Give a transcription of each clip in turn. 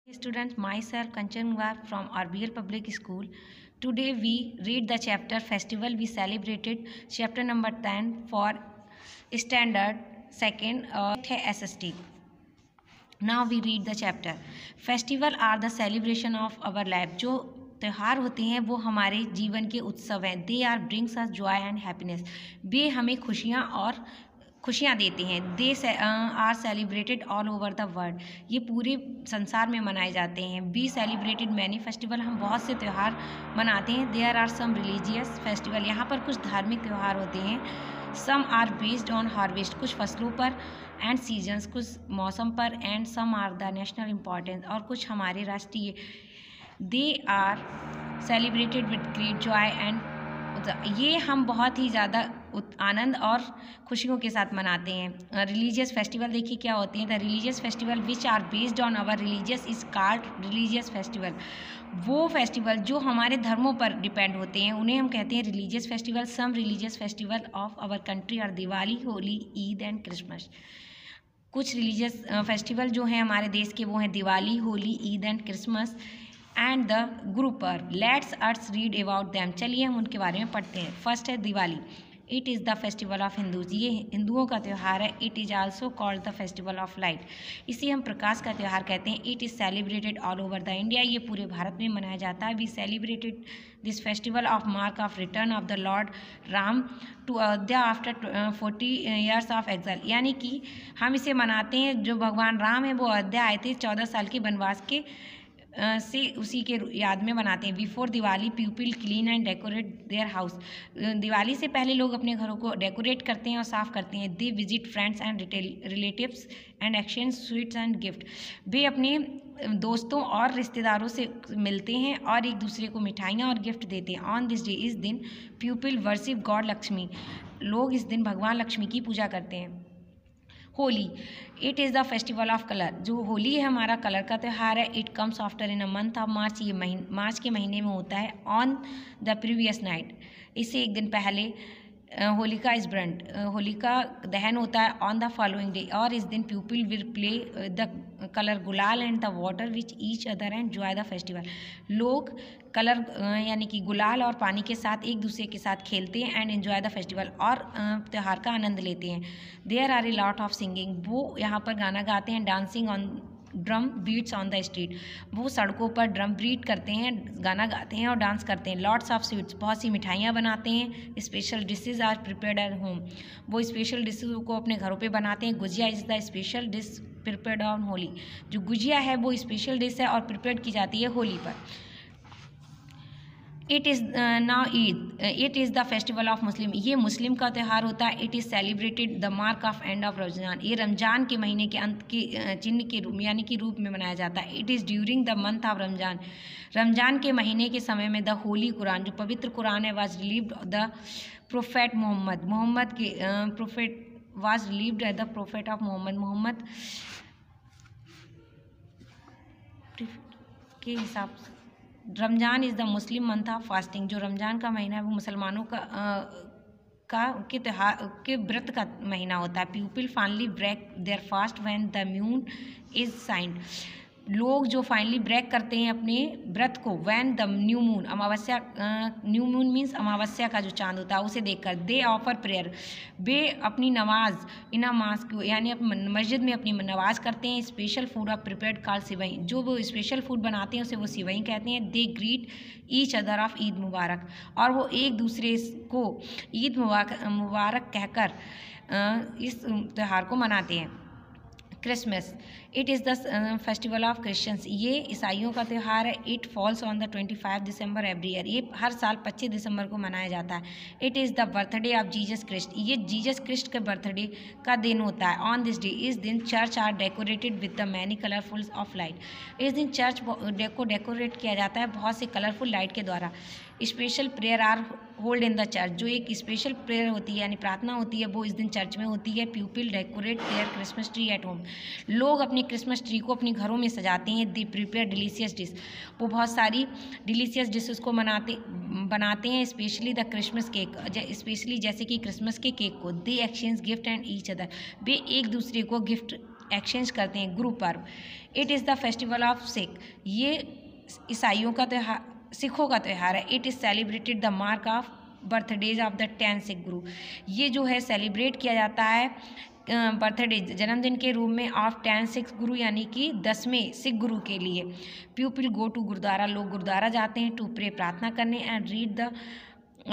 Students, myself Kanchan Wap from RBL Public School. Today we read the chapter Festival. We celebrated chapter number 10 for standard second SST. Now we read the chapter. Festival are the celebration of our life. जो त्यौहार होते हैं वो हमारे जीवन के उत्सव हैं. They are brings us joy and happiness. वे हमें खुशियाँ देते हैं. They are celebrated all over the world. ये पूरे संसार में मनाए जाते हैं. We celebrated many festival. हम बहुत से त्यौहार मनाते हैं. There are some religious festival. यहाँ पर कुछ धार्मिक त्यौहार होते हैं. Some are based on harvest. कुछ फसलों पर. And seasons. कुछ मौसम पर. And some are the national importance. और कुछ हमारे राष्ट्रीय. They are celebrated with great joy and ये हम बहुत ही ज़्यादा आनंद और खुशियों के साथ मनाते हैं. रिलीजियस फेस्टिवल देखिए क्या होते हैं. The religious festival which are based on our religious is called religious festival. वो फेस्टिवल जो हमारे धर्मों पर डिपेंड होते हैं उन्हें हम कहते हैं religious festival. Some religious festival of our country are Diwali, Holi, Eid and Christmas. कुछ रिलीजियस फेस्टिवल जो हैं हमारे देश के वो हैं Diwali, Holi, Eid and Christmas and the Gurpurab. Let's us read about them. चलिए हम उनके बारे में पढ़ते हैं. फर्स्ट है Diwali. It is the festival of Hindus. ये हिंदुओं का त्यौहार है. It is also called the festival of light. इसे हम प्रकाश का त्यौहार कहते हैं. It is celebrated all over the India. ये पूरे भारत में मनाया जाता है. We celebrated this festival of mark of return of the Lord Ram to Ayodhya after 40 years of exile. यानी कि हम इसे मनाते हैं जो भगवान राम है वो अयोध्या आए थे 14 साल के वनवास के से उसी के याद में बनाते हैं. Before Diwali people clean and decorate their house. Diwali से पहले लोग अपने घरों को डेकोरेट करते हैं और साफ़ करते हैं. They visit friends and relatives and exchange sweets and gift. वे अपने दोस्तों और रिश्तेदारों से मिलते हैं और एक दूसरे को मिठाइयाँ और गिफ्ट देते हैं. ऑन दिस डे, इस दिन पीपल वर्शिप गॉड लक्ष्मी. लोग इस दिन भगवान लक्ष्मी की पूजा करते हैं. Holi. It is the festival of colour. जो होली है हमारा कलर का त्यौहार है. It comes after in a month of March. ये मार्च के महीने में होता है. On the previous night. इससे एक दिन पहले होलिका इज ब्रंट. होलिका दहन होता है ऑन द फॉलोइंग डे. और इस दिन people will play the colour gulal and the water with each other and enjoy the festival. लोग कलर यानी कि गुलाल और पानी के साथ एक दूसरे के साथ खेलते हैं एंड एंजॉय द फेस्टिवल. और त्यौहार का आनंद लेते हैं. There are a lot of singing. वो यहाँ पर गाना गाते हैं. Dancing on drum beats on the street. वो सड़कों पर ड्रम बीट करते हैं, गाना गाते हैं और डांस करते हैं. Lots of sweets. बहुत सी मिठाइयाँ बनाते हैं. Special dishes are prepared at home. वो स्पेशल डिशेज को अपने घरों पे बनाते हैं. Gujiya is the special dish prepared on Holi. जो गुजिया है वो स्पेशल डिश है और प्रिपेयर की जाती है होली पर. It is now Eid. It is the festival of Muslim. ये मुस्लिम का त्यौहार होता है. It is celebrated the mark of end of Ramzan. ये रमजान के महीने के अंत के चिन्ह के रूप यानी कि रूप में मनाया जाता है. It is during the month of Ramzan. Ramzan के महीने के समय में द होली कुरान, जो पवित्र कुरान है, was relieved the prophet Muhammad के prophet was relieved at the prophet of Muhammad के हिसाब से. Ramzan is the Muslim month of fasting. जो रमज़ान का महीना है वो मुसलमानों के त्यौहार के व्रत का महीना होता है. People finally break their fast when the moon is signed. लोग जो फाइनली ब्रेक करते हैं अपने व्रत को when the new moon, amavasya, new moon means amavasya का जो चांद होता है उसे देखकर. दे ऑफर प्रेयर. वे अपनी नमाज इन मास को यानी मस्जिद में अपनी नमाज करते हैं. Special food of prepared call sewai. जो वो स्पेशल फूड बनाते हैं उसे वो सिवई कहते हैं. They greet each other of Eid Mubarak. और वो एक दूसरे को ईद मुबारक कहकर इस त्यौहार को मनाते हैं. Christmas. It is the festival of Christians. ये ईसाइयों का त्यौहार है. It falls on the 25 December every year. ये हर साल 25 दिसंबर को मनाया जाता है. It is the birthday of Jesus Christ. ये जीसस क्रिस्ट के बर्थडे का दिन होता है. ऑन दिस डे, इस दिन church are decorated with the many colourful of light. इस दिन चर्च को डेकोरेट किया जाता है बहुत से कलरफुल लाइट के द्वारा. Special prayer are held in the church. जो एक स्पेशल प्रेयर होती है यानी प्रार्थना होती है वो इस दिन चर्च में होती है. People decorate their Christmas tree at home. लोग अपने क्रिसमस ट्री को अपने घरों में सजाते हैं. They prepare delicious dish. वो बहुत सारी डिलीशियस डिशेस को बनाते हैं. Specially the Christmas cake. Specially जैसे कि क्रिसमस के केक को. They exchange gift and each other. वे एक दूसरे को गिफ्ट एक्सचेंज करते हैं, Guru Parv. It is the festival of Sikh, ये ईसाइयों का त्यौहार, सिखों का त्यौहार है। It is celebrated the mark of birthdays of the 10 Sikh guru, ये जो है सेलिब्रेट किया जाता है बर्थडे जन्मदिन के रूप में ऑफ 10 सिख गुरु, यानी कि 10वें सिख गुरु के लिए। पीपल गो टू गुरुद्वारा, लोग गुरुद्वारा जाते हैं टू प्रे, प्रार्थना करने, and read the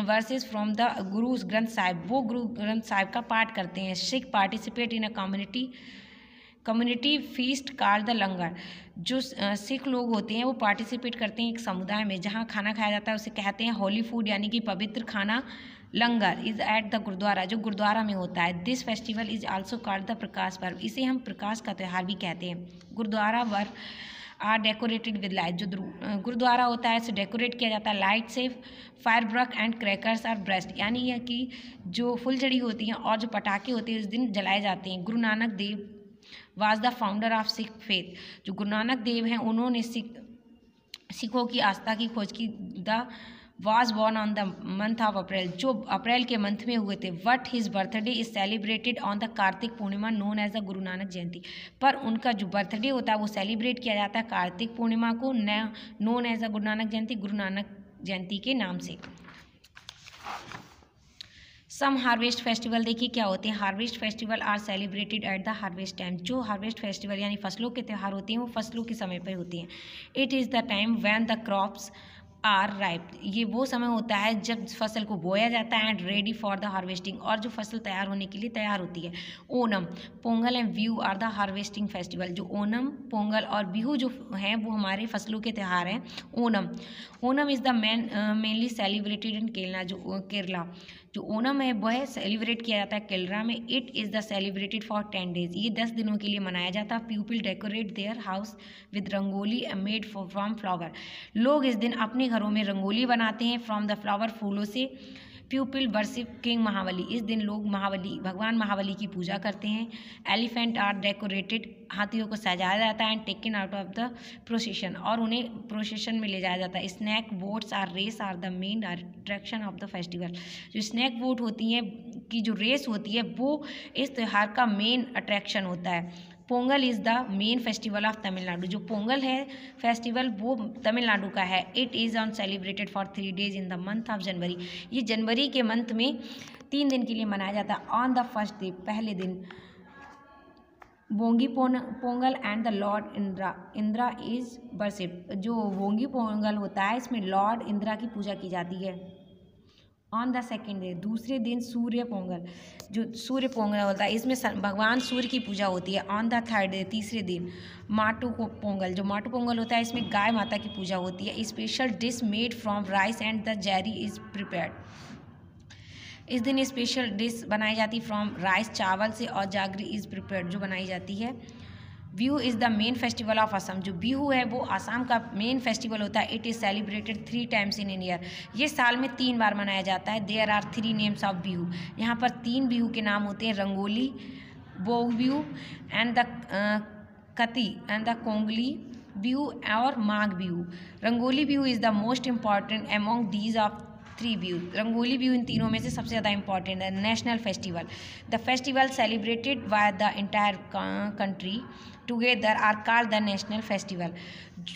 verses from the Guru's Granth Sahib, वो गुरु ग्रंथ साहिब का पाठ करते हैं। Sikh participate in a community feast called the langar, जो सिख लोग होते हैं वो पार्टिसिपेट करते हैं एक समुदाय में जहाँ खाना खाया जाता है, उसे कहते हैं होली फूड, यानी कि पवित्र खाना। Langar is at the gurdwara, जो गुरुद्वारा में होता है। This festival is also called the Prakash Parv, इसे हम प्रकाश का त्यौहार भी कहते हैं। Gurdwara were are decorated with light, जो गुरुद्वारा होता है इसे डेकोरेट किया जाता है लाइट से। फायर ब्रक एंड क्रैकर्स आर ब्रेस्ट, यानी यह कि जो फुलझड़ी होती हैं और जो पटाखे होते हैं उस दिन जलाए जाते हैं। Guru Nanak Dev was the founder of Sikh faith, जो गुरु नानक देव हैं उन्होंने सिखों की आस्था की खोज की। The was born on the month of April, जो अप्रैल के मंथ में हुए थे। What his birthday is celebrated on the Kartik Purnima known as the Guru Nanak जयंती, पर उनका जो बर्थडे होता है वो सेलिब्रेट किया जाता है कार्तिक पूर्णिमा को, known as the Guru Nanak जयंती, गुरु नानक जयंती के नाम से। सम हार्वेस्ट फेस्टिवल देखिए क्या होते हैं। Harvest festival are celebrated at the harvest time, जो हार्वेस्ट फेस्टिवल यानी फसलों के त्यौहार होते हैं वो फसलों के समय पर होते हैं। It is the time when the crops are ripe, ये वो समय होता है जब फसल को बोया जाता है, and ready for the harvesting, और जो फसल तैयार होने के लिए तैयार होती है। Onam, Pongal and Bihu are the harvesting festival, जो ओनम, पोंगल और बिहू जो हैं वो हमारे फसलों के त्यौहार हैं। Onam is the mainly celebrated in Kerala, जो ओनम है वह सेलिब्रेट किया जाता है केरला में। It is the celebrated for 10 days, ये 10 दिनों के लिए मनाया जाता है। People decorate their house with rangoli made from flower, लोग इस दिन अपने घरों में रंगोली बनाते हैं फ्रॉम द फ्लावर, फूलों से। पीपल वर्शिप किंग महाबली, इस दिन लोग भगवान महाबली की पूजा करते हैं। एलिफेंट आर डेकोरेटेड, हाथियों को सजाया जाता है, and taken out of the procession, और उन्हें प्रोसेशन में ले जाया जाता है। Snake boats are race are the main attraction of the festival, जो स्नैक बोट होती हैं की जो रेस होती है वो इस त्यौहार का मेन अट्रैक्शन होता है। Pongal is the main festival of Tamil Nadu, जो पोंगल है फेस्टिवल वो तमिलनाडु का है। It is on celebrated for 3 days in the month of January, ये जनवरी के मंथ में 3 दिन के लिए मनाया जाता है। ऑन द फर्स्ट डे, पहले दिन, Bongi Pongal and the Lord Indira is worshipped, जो बोंगी पोंगल होता है इसमें लॉर्ड इंद्रा की पूजा की जाती है। ऑन द सेकेंड डे, दूसरे दिन सूर्य पोंगल, जो सूर्य पोंगल होता है इसमें भगवान सूर्य की पूजा होती है। ऑन द थर्ड डे, तीसरे दिन, माटू पोंगल, जो माटू पोंगल होता है इसमें गाय माता की पूजा होती है। Special dish made from rice and the Jerry is prepared, इस दिन स्पेशल डिश बनाई जाती है फ्रॉम राइस, चावल से, और जागरी इज प्रिपेयर्ड, जो बनाई जाती है। Bihu is the main festival of Assam, जो बिहू है वो आसाम का मेन फेस्टिवल होता है। It is celebrated 3 times in an year, ये साल में 3 बार मनाया जाता है। There are 3 names of Bihu, यहाँ पर 3 बिहू के नाम होते हैं, Rongali, Bhog Bihu and the Kati and the Kongali Bihu और Magh Bihu. Rongali Bihu is the most important among these of 3 Bihu, Rongali Bihu इन तीनों में से सबसे ज़्यादा इंपॉर्टेंट है। National festival, the festival celebrated by the entire country together are called the national festival,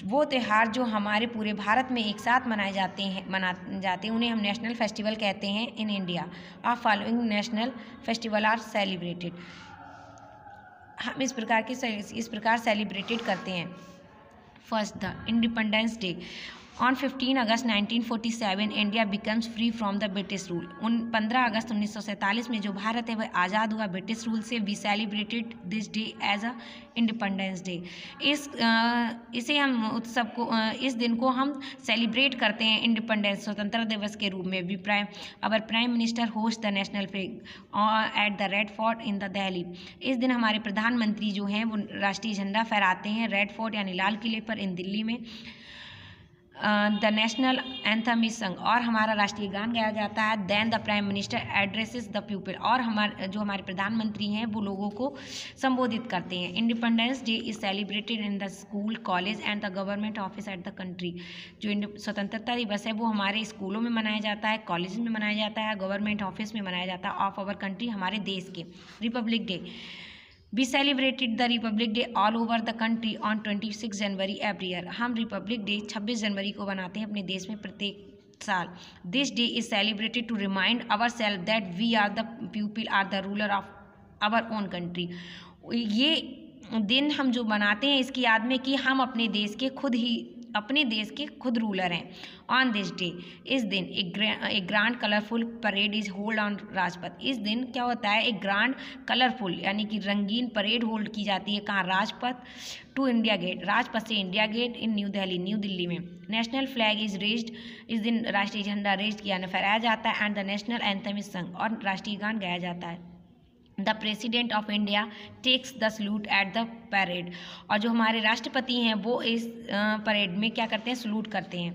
वो त्यौहार जो हमारे पूरे भारत में एक साथ मनाए जाते हैं उन्हें हम नेशनल फेस्टिवल कहते हैं। In India of following national festival are celebrated, हम इस प्रकार सेलिब्रेटेड करते हैं। First, the independence day, on 15 August 1947 India becomes free from the British rule, 15 अगस्त 1947 में जो भारत है वह आज़ाद हुआ ब्रिटिश रूल से। We celebrated this day as a independence day, इसे हम उत्सव को इस दिन को हम सेलिब्रेट करते हैं इंडिपेंडेंस, स्वतंत्रता दिवस के रूप में। We our prime minister host the national flag at the red fort in the Delhi, इस दिन हमारे प्रधानमंत्री जो हैं वो राष्ट्रीय झंडा फहराते हैं रेड फोर्ट यानी लाल किले पर इन दिल्ली में। The national anthem is sung, और हमारा राष्ट्रीय गान गाया जाता है। Then the prime minister addresses the people, और हमारे प्रधानमंत्री हैं वो लोगों को संबोधित करते हैं। Independence day is celebrated in the school, college and the government office at the country, जो स्वतंत्रता दिवस है वो हमारे स्कूलों में मनाया जाता है, कॉलेज में मनाया जाता है, गवर्नमेंट ऑफिस में मनाया जाता है ऑफ आवर कंट्री, हमारे देश के। Republic day, we celebrated the republic day all over the country on 26 January every year. हम रिपब्लिक डे 26 जनवरी को बनाते हैं अपने देश में प्रत्येक साल। This day is celebrated to remind our self that we are the people are the ruler of our own country. ये दिन हम जो मनाते हैं इसकी याद में कि हम अपने देश के खुद रूलर हैं। ऑन दिस डे, इस दिन एक grand colourful parade is hold on Rajpath. इस दिन क्या होता है, एक ग्रांड कलरफुल यानी कि रंगीन परेड होल्ड की जाती है। कहाँ? Rajpath to India gate, Rajpath से India gate in new Delhi, new Delhi में। नेशनल फ्लैग इज रेज्ड, इस दिन राष्ट्रीय झंडा रेज्ड किया फहराया जाता है। And the national anthem is sung, और राष्ट्रीय गान गाया जाता है। The president of India takes the salute at the parade, और जो हमारे राष्ट्रपति हैं वो इस परेड में क्या करते हैं, सल्यूट करते हैं।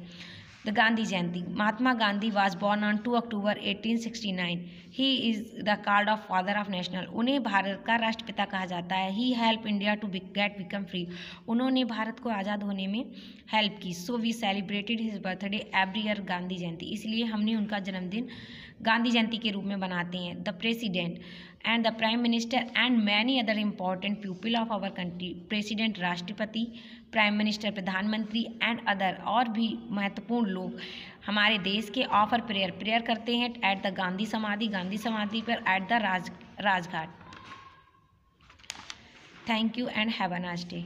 The Gandhi Jayanti, Mahatma Gandhi was born on 2 October 1869। He is the called of father of national, उन्हें भारत का राष्ट्रपिता कहा जाता है। He help India to get become free, उन्होंने भारत को आज़ाद होने में हेल्प की। So we celebrated his birthday every year Gandhi Jayanti, इसलिए हमने उनका जन्मदिन गांधी जयंती के रूप में बनाते हैं। The president and the prime minister and many other important people of our country, president राष्ट्रपति, प्राइम मिनिस्टर प्रधानमंत्री एंड अदर, और भी महत्वपूर्ण लोग हमारे देश के ऑफर प्रेयर करते हैं एट द गांधी समाधि पर at the Rajghat. Thank you and have a nice day.